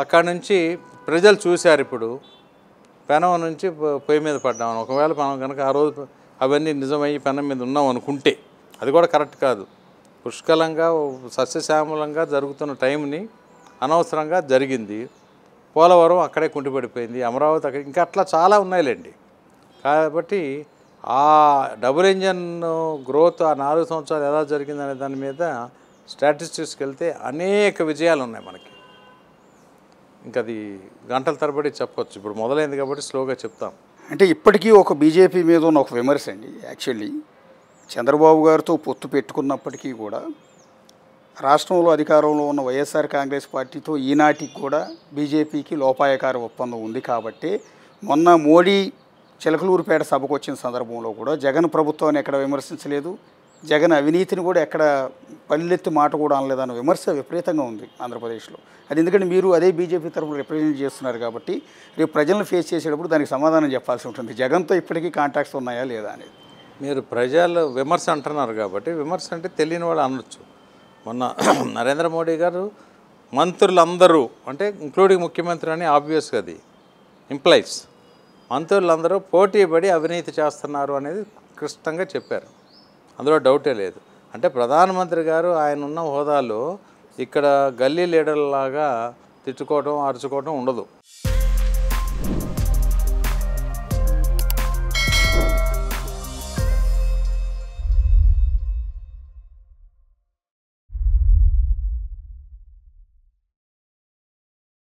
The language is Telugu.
అక్కడ నుంచి ప్రజలు చూశారు. ఇప్పుడు పెనం నుంచి పొయ్యి మీద పడ్డామని, ఒకవేళ మనం కనుక ఆ రోజు అవన్నీ నిజమయ్యి పెనం మీద ఉన్నాం అనుకుంటే అది కూడా కరెక్ట్ కాదు. పుష్కలంగా సస్యశ్యామలంగా జరుగుతున్న టైంని అనవసరంగా జరిగింది. పోలవరం అక్కడే కుంటిపడిపోయింది, అమరావతి అక్కడ, ఇంకా అట్లా చాలా ఉన్నాయిలేండి. కాబట్టి ఆ డబుల్ ఇంజన్ గ్రోత్ ఆ 4 సంవత్సరాలు ఎలా జరిగిందనే దాని మీద స్టాటిస్టిక్స్కి వెళ్తే అనేక విజయాలు ఉన్నాయి మనకి. ఇంకా అది గంటల తరబడి చెప్పొచ్చు. ఇప్పుడు మొదలైంది కాబట్టి స్లోగా చెప్తాం. అంటే ఇప్పటికీ ఒక బీజేపీ మీద ఉన్న ఒక విమర్శ అండి. యాక్చువల్లీ చంద్రబాబు గారితో పొత్తు పెట్టుకున్నప్పటికీ కూడా రాష్ట్రంలో అధికారంలో ఉన్న వైఎస్ఆర్ కాంగ్రెస్ పార్టీతో ఈనాటికి కూడా బీజేపీకి లోపాయకార ఒప్పందం ఉంది. కాబట్టి మొన్న మోడీ చిలకలూరుపేట సభకు వచ్చిన సందర్భంలో కూడా జగన్ ప్రభుత్వాన్ని ఎక్కడ విమర్శించలేదు, జగన్ అవినీతిని కూడా ఎక్కడ పల్లెత్తి మాట కూడా అనలేదన్న విమర్శ విపరీతంగా ఉంది ఆంధ్రప్రదేశ్లో. అది ఎందుకంటే మీరు అదే బీజేపీ తరఫున రిప్రజెంట్ చేస్తున్నారు కాబట్టి రేపు ప్రజలను ఫేస్ చేసేటప్పుడు దానికి సమాధానం చెప్పాల్సి ఉంటుంది. జగన్తో ఇప్పటికీ కాంటాక్ట్స్ ఉన్నాయా లేదా అనేది. మీరు ప్రజలు విమర్శ అంటున్నారు కాబట్టి విమర్శ అంటే తెలియని వాళ్ళు అనొచ్చు. మొన్న నరేంద్ర మోడీ గారు మంత్రులందరూ, అంటే ఇంక్లూడింగ్ ముఖ్యమంత్రి అని ఆబ్వియస్గా అది ఇంప్లైస్, మంత్రులందరూ పోటీపడి అవినీతి చేస్తున్నారు అనేది క్లిష్టంగా చెప్పారు. అందులో డౌటే లేదు. అంటే ప్రధానమంత్రి గారు ఆయన ఉన్న హోదాలో ఇక్కడ గల్లీ లీడర్లాగా తిట్టుకోవడం అరుచుకోవడం ఉండదు.